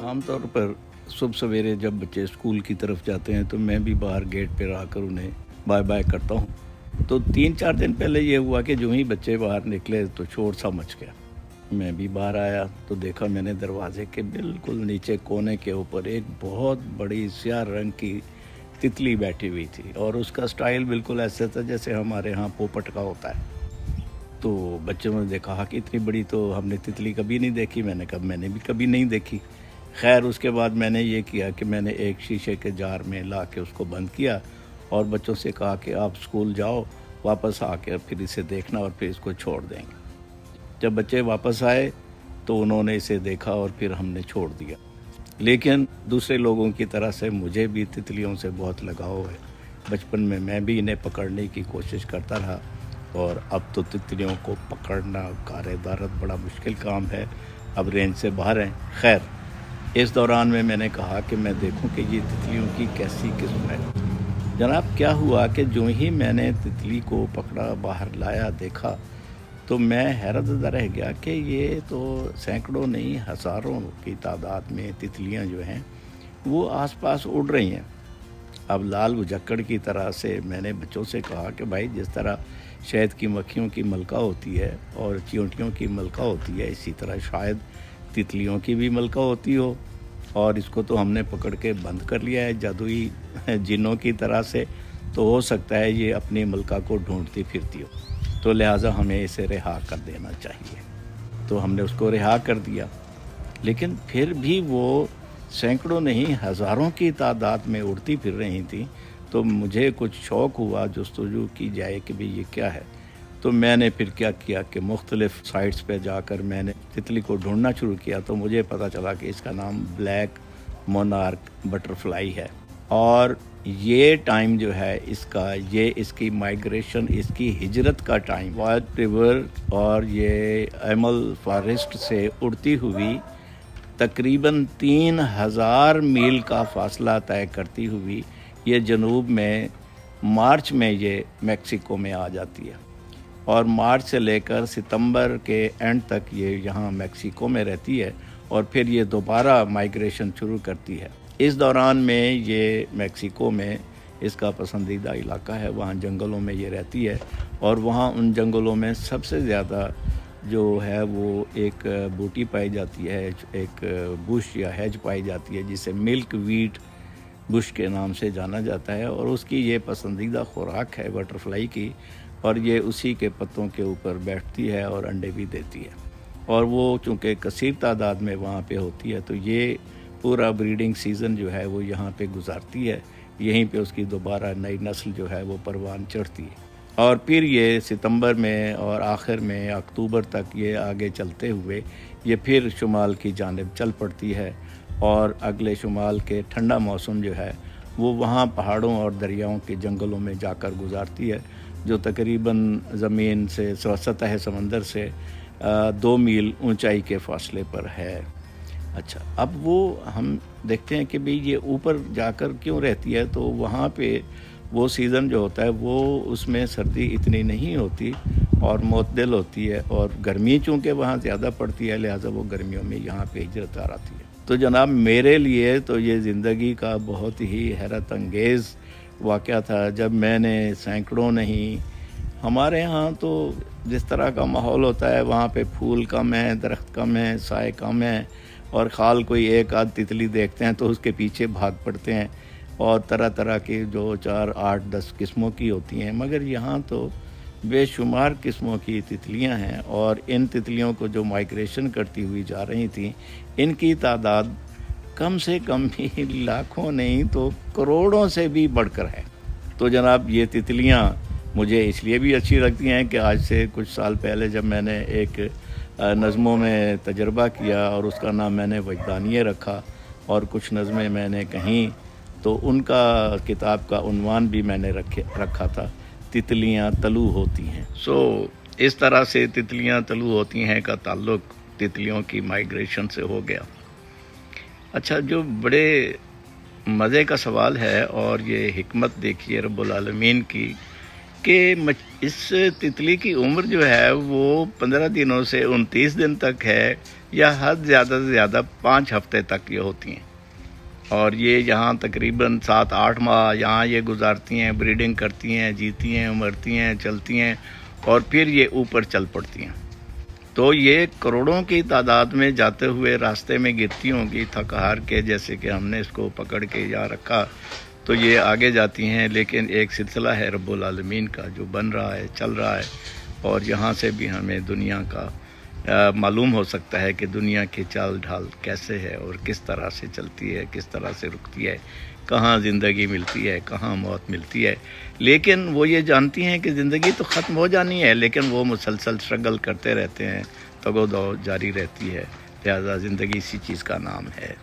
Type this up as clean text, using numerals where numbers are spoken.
عام طور پر صبح سویرے جب بچے اسکول کی طرف جاتے ہیں تو میں بھی باہر گیٹ پہ آ کر انہیں بائے بائے کرتا ہوں۔ تو 3-4 دن پہلے یہ ہوا کہ جو ہی بچے باہر نکلے تو شور سا مچ گیا۔ میں بھی باہر آیا تو دیکھا میں نے دروازے کے بالکل نیچے کونے کے اوپر ایک بہت بڑی سیاہ رنگ کی تتلی بیٹھی ہوئی تھی، اور اس کا سٹائل بالکل ایسا تھا جیسے ہمارے ہاں پوپٹ کا ہوتا ہے۔ تو بچوں نے دیکھا کہ اتنی بڑی تو ہم نے تتلی کبھی نہیں دیکھی۔ میں نے کہا میں نے بھی کبھی نہیں دیکھی۔ خیر اس کے بعد میں نے یہ کیا کہ میں نے ایک شیشے کے جار میں لا کے اس کو بند کیا اور بچوں سے کہا کہ آپ اسکول جاؤ، واپس آ کے پھر اسے دیکھنا اور پھر اس کو چھوڑ دیں گے۔ جب بچے واپس آئے تو انہوں نے اسے دیکھا اور پھر ہم نے چھوڑ دیا۔ لیکن دوسرے لوگوں کی طرح سے مجھے بھی تتلیوں سے بہت لگاؤ ہے۔ بچپن میں بھی انہیں پکڑنے کی کوشش کرتا رہا، اور اب تو تتلیوں کو پکڑنا کار دارت بڑا مشکل کام ہے، اب رینج سے باہر ہیں۔ خیر اس دوران میں نے کہا کہ میں دیکھوں کہ یہ تتلیوں کی کیسی قسم ہے۔ جناب کیا ہوا کہ جو ہی میں نے تتلی کو پکڑا، باہر لایا، دیکھا تو میں حیرت زدہ رہ گیا کہ یہ تو سینکڑوں نہیں ہزاروں کی تعداد میں تتلیاں جو ہیں وہ آس پاس اڑ رہی ہیں۔ اب لال بجھکڑ کی طرح سے میں نے بچوں سے کہا کہ بھائی جس طرح شہد کی مکھیوں کی ملکہ ہوتی ہے اور چیونٹیوں کی ملکہ ہوتی ہے، اسی طرح شاید تتلیوں کی بھی ملکہ ہوتی ہو، اور اس کو تو ہم نے پکڑ کے بند کر لیا ہے جادوئی جنوں کی طرح سے، تو ہو سکتا ہے یہ اپنی ملکہ کو ڈھونڈتی پھرتی ہو، تو لہٰذا ہمیں اسے رہا کر دینا چاہیے۔ تو ہم نے اس کو رہا کر دیا، لیکن پھر بھی وہ سینکڑوں نہیں ہزاروں کی تعداد میں اڑتی پھر رہی تھیں۔ تو مجھے کچھ شوق ہوا جستجو کی جائے کہ بھی یہ کیا ہے۔ تو میں نے پھر کیا کیا کہ مختلف سائٹس پہ جا کر میں نے تتلی کو ڈھونڈنا شروع کیا، تو مجھے پتہ چلا کہ اس کا نام بلیک مونارک بٹر فلائی ہے، اور یہ ٹائم جو ہے اس کا، یہ اس کی مائیگریشن، اس کی ہجرت کا ٹائم وائٹ ریور اور یہ ایمل فارسٹ سے اڑتی ہوئی تقریباً 3000 میل کا فاصلہ طے کرتی ہوئی یہ جنوب میں مارچ میں یہ میکسیکو میں آ جاتی ہے، اور مارچ سے لے کر ستمبر کے اینڈ تک یہ یہاں میکسیکو میں رہتی ہے، اور پھر یہ دوبارہ مائیگریشن شروع کرتی ہے۔ اس دوران میں یہ میکسیکو میں اس کا پسندیدہ علاقہ ہے، وہاں جنگلوں میں یہ رہتی ہے، اور وہاں ان جنگلوں میں سب سے زیادہ جو ہے وہ ایک بوٹی پائی جاتی ہے، ایک بش یا ہیج پائی جاتی ہے جسے ملک ویٹ بش کے نام سے جانا جاتا ہے، اور اس کی یہ پسندیدہ خوراک ہے بٹر فلائی کی، اور یہ اسی کے پتوں کے اوپر بیٹھتی ہے اور انڈے بھی دیتی ہے، اور وہ چونکہ کثیر تعداد میں وہاں پہ ہوتی ہے تو یہ پورا بریڈنگ سیزن جو ہے وہ یہاں پہ گزارتی ہے، یہیں پہ اس کی دوبارہ نئی نسل جو ہے وہ پروان چڑھتی ہے، اور پھر یہ ستمبر میں اور آخر میں اکتوبر تک یہ آگے چلتے ہوئے یہ پھر شمال کی جانب چل پڑتی ہے، اور اگلے شمال کے ٹھنڈا موسم جو ہے وہ وہاں پہاڑوں اور دریاؤں کے جنگلوں میں جا کر گزارتی ہے، جو تقریباً زمین سے سطح سمندر سے 2 میل اونچائی کے فاصلے پر ہے۔ اچھا اب وہ ہم دیکھتے ہیں کہ بھی یہ اوپر جا کر کیوں رہتی ہے، تو وہاں پہ وہ سیزن جو ہوتا ہے وہ اس میں سردی اتنی نہیں ہوتی اور معتدل ہوتی ہے، اور گرمی چونکہ وہاں زیادہ پڑتی ہے لہٰذا وہ گرمیوں میں یہاں پہ ہجرت آتی ہے۔ تو جناب میرے لیے تو یہ زندگی کا بہت ہی حیرت انگیز واقعہ تھا جب میں نے سینکڑوں نہیں، ہمارے ہاں تو جس طرح کا ماحول ہوتا ہے وہاں پہ پھول کم ہیں، درخت کم ہیں، سائے کم ہیں، اور خال کوئی ایک آدھ تتلی دیکھتے ہیں تو اس کے پیچھے بھاگ پڑتے ہیں، اور طرح طرح کی جو 4 8 10 قسموں کی ہوتی ہیں، مگر یہاں تو بے شمار قسموں کی تتلیاں ہیں، اور ان تتلیوں کو جو مائیگریشن کرتی ہوئی جا رہی تھیں ان کی تعداد کم سے کم بھی لاکھوں نہیں تو کروڑوں سے بھی بڑھ کر ہے۔ تو جناب یہ تتلیاں مجھے اس لیے بھی اچھی لگتی ہیں کہ آج سے کچھ سال پہلے جب میں نے ایک نظموں میں تجربہ کیا اور اس کا نام میں نے وجدانیہ رکھا، اور کچھ نظمیں میں نے کہیں تو ان کا کتاب کا عنوان بھی میں نے رکھا تھا تتلیاں طلوع ہوتی ہیں۔ اس طرح سے تتلیاں طلوع ہوتی ہیں کا تعلق تتلیوں کی مائیگریشن سے ہو گیا۔ اچھا جو بڑے مزے کا سوال ہے، اور یہ حکمت دیکھیے رب العالمین کی کہ اس تتلی کی عمر جو ہے وہ 15 دنوں سے 29 دن تک ہے، یا حد زیادہ سے زیادہ 5 ہفتے تک یہ ہوتی ہیں، اور یہ یہاں تقریباً 7-8 ماہ یہاں یہ گزارتی ہیں، بریڈنگ کرتی ہیں، جیتی ہیں، مرتی ہیں، چلتی ہیں، اور پھر یہ اوپر چل پڑتی ہیں۔ تو یہ کروڑوں کی تعداد میں جاتے ہوئے راستے میں گرتی ہوں گی تھک ہار کے، جیسے کہ ہم نے اس کو پکڑ کے یہاں رکھا تو یہ آگے جاتی ہیں، لیکن ایک سلسلہ ہے رب العالمین کا جو بن رہا ہے، چل رہا ہے، اور یہاں سے بھی ہمیں دنیا کا معلوم ہو سکتا ہے کہ دنیا کی چال ڈھال کیسے ہے اور کس طرح سے چلتی ہے، کس طرح سے رکتی ہے، کہاں زندگی ملتی ہے، کہاں موت ملتی ہے۔ لیکن وہ یہ جانتی ہیں کہ زندگی تو ختم ہو جانی ہے، لیکن وہ مسلسل سٹرگل کرتے رہتے ہیں، تگ و دو جاری رہتی ہے، لہذا زندگی اسی چیز کا نام ہے۔